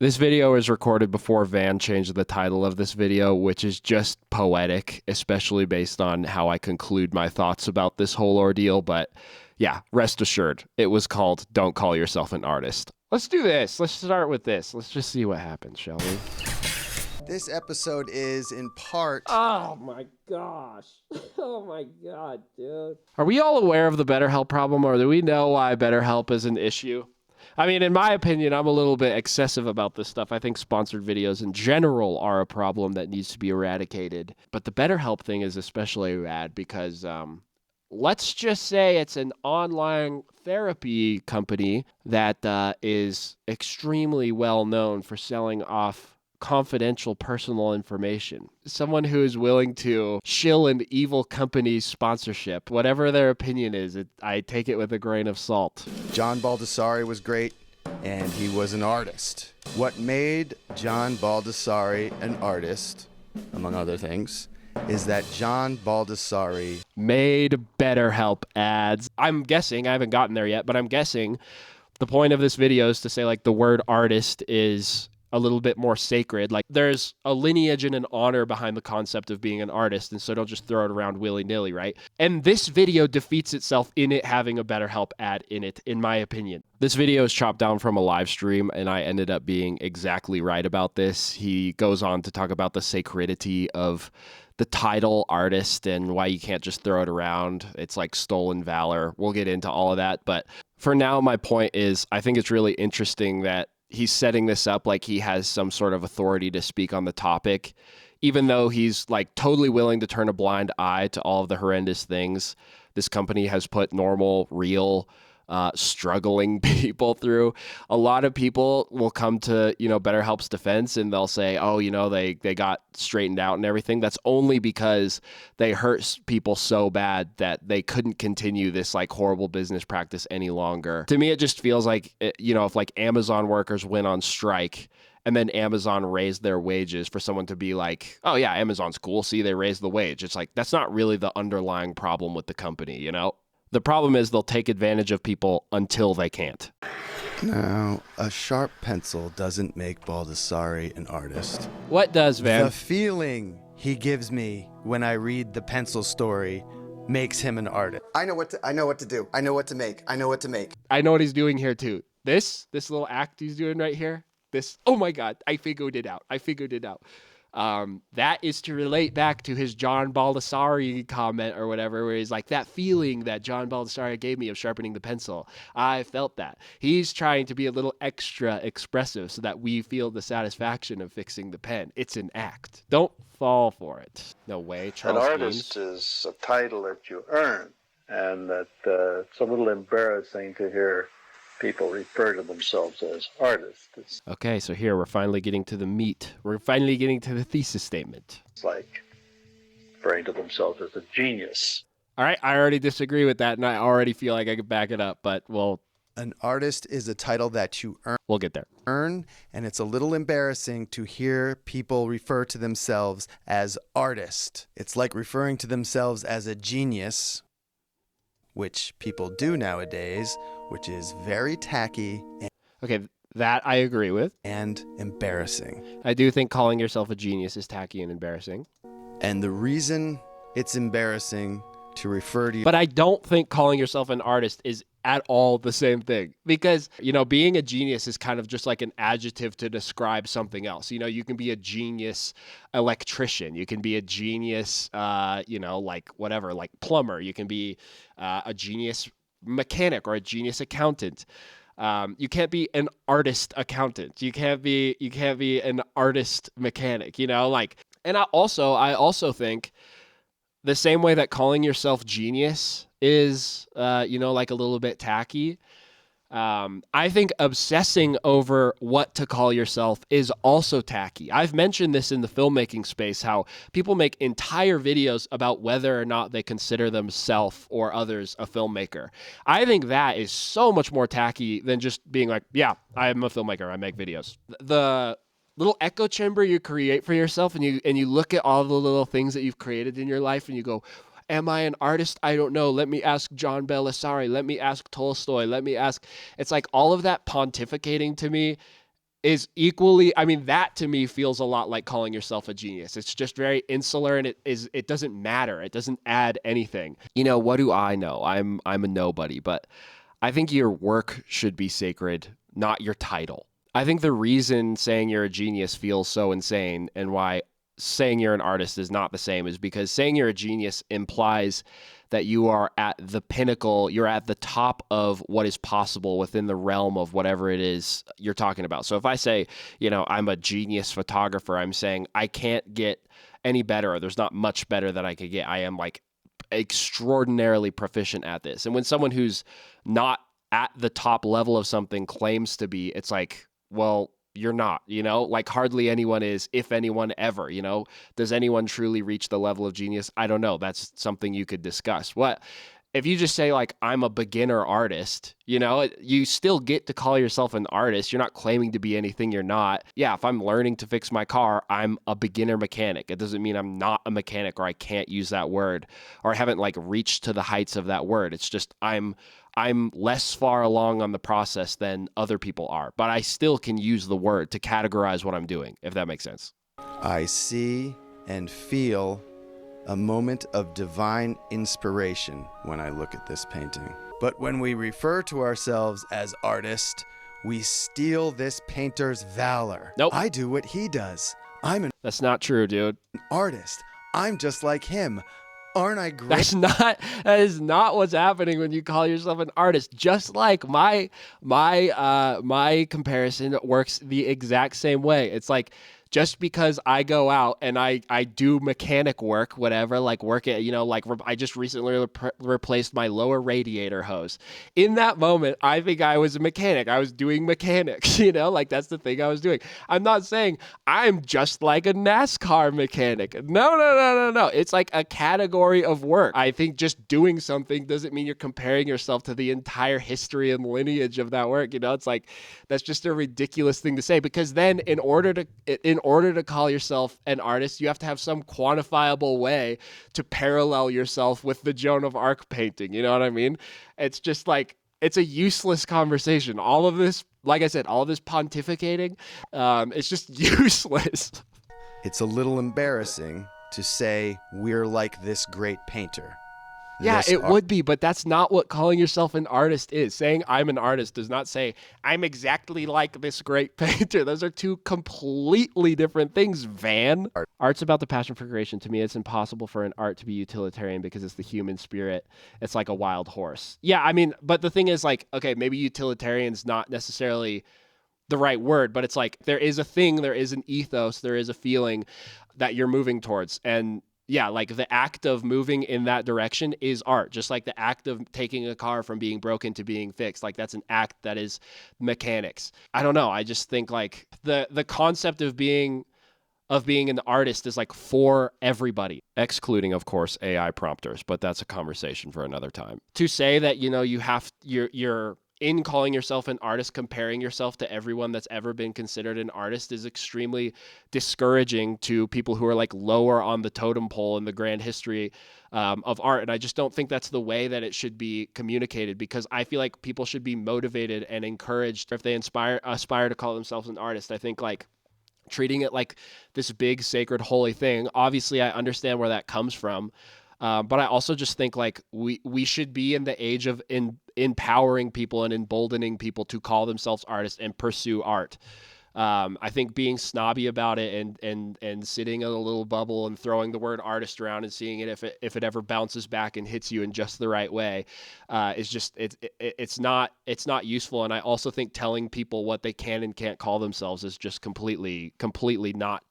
This video is recorded before Van changed the title of this video, which is just poetic, especially based on how I conclude my thoughts about this whole ordeal. But yeah, rest assured, it was called Don't Call Yourself an Artist. Let's do this. Let's start with this. Let's just see what happens, shall we? This episode is in part... Oh my gosh. Oh my god, dude. Are we all aware of the BetterHelp problem, or do we know why BetterHelp is an issue? I mean, in my opinion, I'm a little bit excessive about this stuff. I think sponsored videos in general are a problem that needs to be eradicated. But the BetterHelp thing is especially bad because let's just say it's an online therapy company that is extremely well known for selling off confidential personal information. Someone who is willing to shill an evil company's sponsorship, whatever their opinion is, I take it with a grain of salt. John Baldessari was great, and he was an artist. What made John Baldessari an artist, among other things, is that John Baldessari made BetterHelp ads. I'm guessing, I haven't gotten there yet, but I'm guessing the point of this video is to say like the word artist is a little bit more sacred. Like there's a lineage and an honor behind the concept of being an artist, and so don't just throw it around willy-nilly, right? And this video defeats itself in it having a BetterHelp ad in it, in my opinion. This video is chopped down from a live stream, and I ended up being exactly right about this. He goes on to talk about the sacredity of the title artist and why you can't just throw it around. It's like stolen valor. We'll get into all of that, but for now, my point is I think it's really interesting that he's setting this up like he has some sort of authority to speak on the topic, even though he's like totally willing to turn a blind eye to all of the horrendous things this company has put normal, real, struggling people through. A lot of people will come to, BetterHelp's defense and they'll say, oh, they got straightened out and everything. That's only because they hurt people so bad that they couldn't continue this like horrible business practice any longer. To me, it just feels like, if like Amazon workers went on strike and then Amazon raised their wages for someone to be like, oh yeah, Amazon's cool. See, they raised the wage. It's like, that's not really the underlying problem with the company, The problem is they'll take advantage of people until they can't. Now, a sharp pencil doesn't make Baldessari an artist. What does, Van? The feeling he gives me when I read the pencil story makes him an artist. I know what to do. I know what to make. I know what he's doing here too. This little act he's doing right here. Oh my God, I figured it out. That is to relate back to his John Baldessari comment or whatever, where he's like, that feeling that John Baldessari gave me of sharpening the pencil. I felt that. He's trying to be a little extra expressive so that we feel the satisfaction of fixing the pen. It's an act. Don't fall for it. No way, Charles. An artist is a title that you earn, and that it's a little embarrassing to hear people refer to themselves as artists. Okay, so here we're finally getting to the meat. We're finally getting to the thesis statement. It's like referring to themselves as a genius. All right, I already disagree with that, and I already feel like I could back it up, but an artist is a title that you earn. We'll get there. And it's a little embarrassing to hear people refer to themselves as artist. It's like referring to themselves as a genius, which people do nowadays, which is very tacky. Okay, that I agree with. And embarrassing. I do think calling yourself a genius is tacky and embarrassing. And the reason it's embarrassing to refer to you... But I don't think calling yourself an artist is at all the same thing. Because, being a genius is kind of just like an adjective to describe something else. You can be a genius electrician. You can be a genius, like plumber. You can be a genius mechanic or a genius accountant. You can't be an artist accountant. You can't be an artist mechanic, and I also think the same way that calling yourself genius is, like a little bit tacky. I think obsessing over what to call yourself is also tacky. I've mentioned this in the filmmaking space, how people make entire videos about whether or not they consider themselves or others a filmmaker. I think that is so much more tacky than just being like, yeah, I'm a filmmaker, I make videos. The little echo chamber you create for yourself, and you look at all the little things that you've created in your life and you go, am I an artist? I don't know. Let me ask John Baldessari. Let me ask Tolstoy. It's like all of that pontificating to me is equally, I mean, that to me feels a lot like calling yourself a genius. It's just very insular, and it doesn't matter. It doesn't add anything. You know, what do I know? I'm a nobody, but I think your work should be sacred, not your title. I think the reason saying you're a genius feels so insane, and why saying you're an artist is not the same, is because saying you're a genius implies that you are at the pinnacle, you're at the top of what is possible within the realm of whatever it is you're talking about. So if I say, you know, I'm a genius photographer, I'm saying I can't get any better, or there's not much better that I could get. I am like extraordinarily proficient at this. And when someone who's not at the top level of something claims to be, it's like, well, you're not, you know, like hardly anyone is, if anyone ever, you know. Does anyone truly reach the level of genius? I don't know. That's something you could discuss. What if you just say like, I'm a beginner artist, you know, you still get to call yourself an artist. You're not claiming to be anything you're not. Yeah, if I'm learning to fix my car, I'm a beginner mechanic. It doesn't mean I'm not a mechanic, or I can't use that word, or I haven't like reached to the heights of that word. It's just I'm less far along on the process than other people are, but I still can use the word to categorize what I'm doing, if that makes sense. I see and feel a moment of divine inspiration when I look at this painting. But when we refer to ourselves as artists, we steal this painter's valor. Nope. I do what he does. I'm an That's not true, dude. artist. I'm just like him. Aren't I great? That is not what's happening when you call yourself an artist. Just like my comparison works the exact same way. It's like, just because I go out and I do mechanic work, whatever, like work at, you know, like I just recently replaced my lower radiator hose. In that moment, I think I was a mechanic. I was doing mechanics, you know, like that's the thing I was doing. I'm not saying I'm just like a NASCAR mechanic. No. It's like a category of work. I think just doing something doesn't mean you're comparing yourself to the entire history and lineage of that work. You know, it's like, that's just a ridiculous thing to say, because then in order to call yourself an artist, you have to have some quantifiable way to parallel yourself with the Joan of Arc painting. You know what I mean? It's just like, it's a useless conversation. All of this, like I said, all of this pontificating, it's just useless. It's a little embarrassing to say we're like this great painter. Yeah, it would be, but that's not what calling yourself an artist is. Saying I'm an artist does not say I'm exactly like this great painter. Those are two completely different things, Van. Art's about the passion for creation. To me, it's impossible for an art to be utilitarian because it's the human spirit. It's like a wild horse. Yeah, I mean, but the thing is, like, okay, maybe utilitarian's not necessarily the right word, but it's like there is a thing, there is an ethos, there is a feeling that you're moving towards. And yeah, like the act of moving in that direction is art, just like the act of taking a car from being broken to being fixed. Like that's an act that is mechanics. I don't know. I just think like the concept of being an artist is like for everybody, excluding of course AI prompters, but that's a conversation for another time. To say that, you know, you're in calling yourself an artist, comparing yourself to everyone that's ever been considered an artist is extremely discouraging to people who are like lower on the totem pole in the grand history of art. And I just don't think that's the way that it should be communicated, because I feel like people should be motivated and encouraged if they aspire to call themselves an artist. I think like treating it like this big, sacred, holy thing. Obviously, I understand where that comes from. But I also just think like we should be in the age of empowering people and emboldening people to call themselves artists and pursue art. I think being snobby about it and sitting in a little bubble and throwing the word artist around and seeing it if it ever bounces back and hits you in just the right way is just it's not useful. And I also think telling people what they can and can't call themselves is just completely not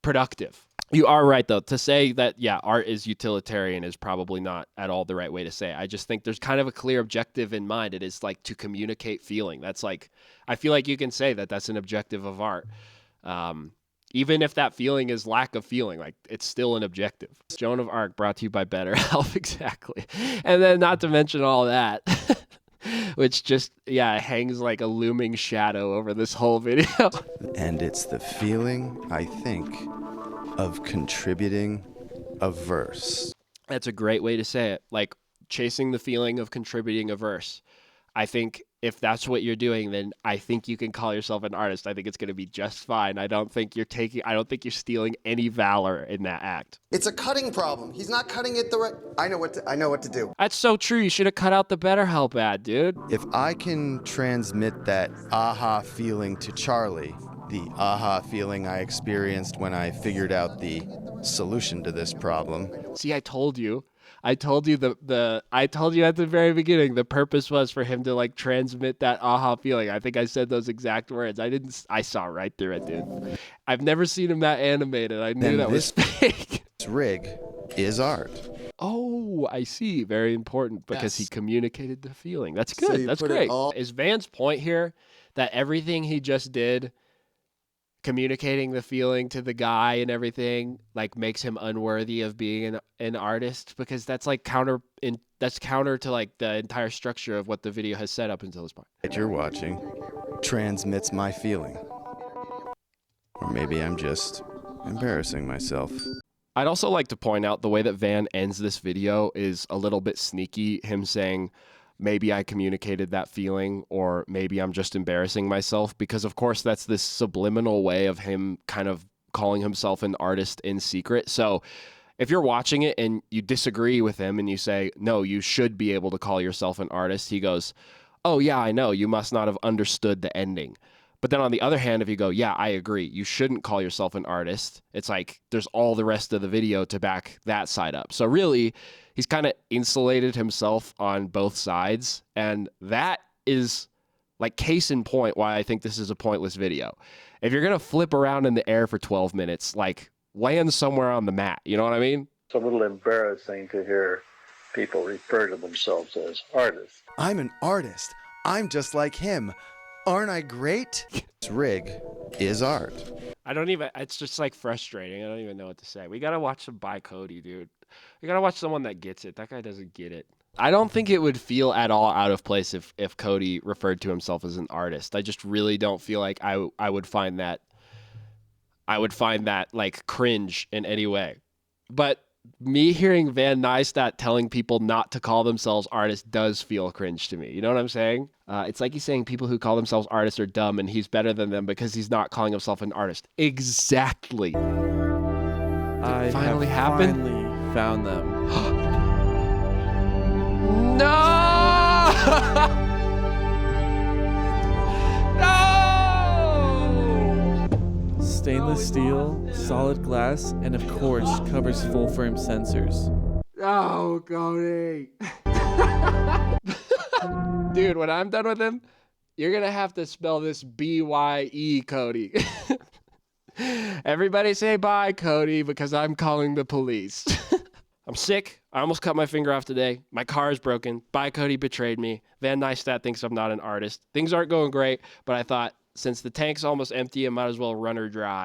productive. You are right, though, to say that, yeah, art is utilitarian is probably not at all the right way to say it. I just think there's kind of a clear objective in mind. It is like to communicate feeling. That's like, I feel like you can say that that's an objective of art. Even if that feeling is lack of feeling, like it's still an objective. Joan of Arc brought to you by Better Health, exactly. And then not to mention all that, which just, yeah, hangs like a looming shadow over this whole video. And it's the feeling, I think, of contributing a verse. That's a great way to say it. Like chasing the feeling of contributing a verse. I think if that's what you're doing, then I think you can call yourself an artist. I think it's going to be just fine. I don't think you're stealing any valor in that act. It's a cutting problem. He's not cutting it the right. I know what to do. That's so true. You should have cut out the BetterHelp ad, dude. If I can transmit that aha feeling to Charlie, the aha feeling I experienced when I figured out the solution to this problem. See, I told you at the very beginning, the purpose was for him to like transmit that aha feeling. I think I said those exact words. I saw right through it, dude. I've never seen him that animated. I knew Then that was fake. This rig is art. Oh, I see. Very important because he Yes. communicated the feeling. That's So good. you That's put it great. all- Is Van's point here that everything he just did, communicating the feeling to the guy and everything, like makes him unworthy of being an artist? Because that's like counter to like the entire structure of what the video has set up until this point. That you're watching transmits my feeling. Or maybe I'm just embarrassing myself. I'd also like to point out the way that Van ends this video is a little bit sneaky. Him saying, maybe I communicated that feeling, or maybe I'm just embarrassing myself, because of course that's this subliminal way of him kind of calling himself an artist in secret. So if you're watching it and you disagree with him and you say, no, you should be able to call yourself an artist, he goes, oh yeah, I know, you must not have understood the ending. But then on the other hand, if you go, yeah, I agree, you shouldn't call yourself an artist, it's like there's all the rest of the video to back that side up. So really, he's kind of insulated himself on both sides. And that is like case in point why I think this is a pointless video. If you're going to flip around in the air for 12 minutes, like land somewhere on the mat. You know what I mean? It's a little embarrassing to hear people refer to themselves as artists. I'm an artist. I'm just like him. Aren't I great? This rig is art. It's just like frustrating. I don't even know what to say. We got to watch some By Cody, dude. We got to watch someone that gets it. That guy doesn't get it. I don't think it would feel at all out of place if Cody referred to himself as an artist. I just really don't feel like I would find that like cringe in any way. But me hearing Van Neistat telling people not to call themselves artists does feel cringe to me. You know what I'm saying? It's like he's saying people who call themselves artists are dumb and he's better than them because he's not calling himself an artist. Exactly. I finally have happened? finally found them. No! No! Stainless steel, solid glass, and of course covers full frame sensors. Oh, Cody. Dude, when I'm done with him, you're going to have to spell this B-Y-E, Cody. Everybody say bye, Cody, because I'm calling the police. I'm sick. I almost cut my finger off today. My car is broken. Bye, Cody betrayed me. Van Neistat thinks I'm not an artist. Things aren't going great, but I thought since the tank's almost empty, I might as well run her dry.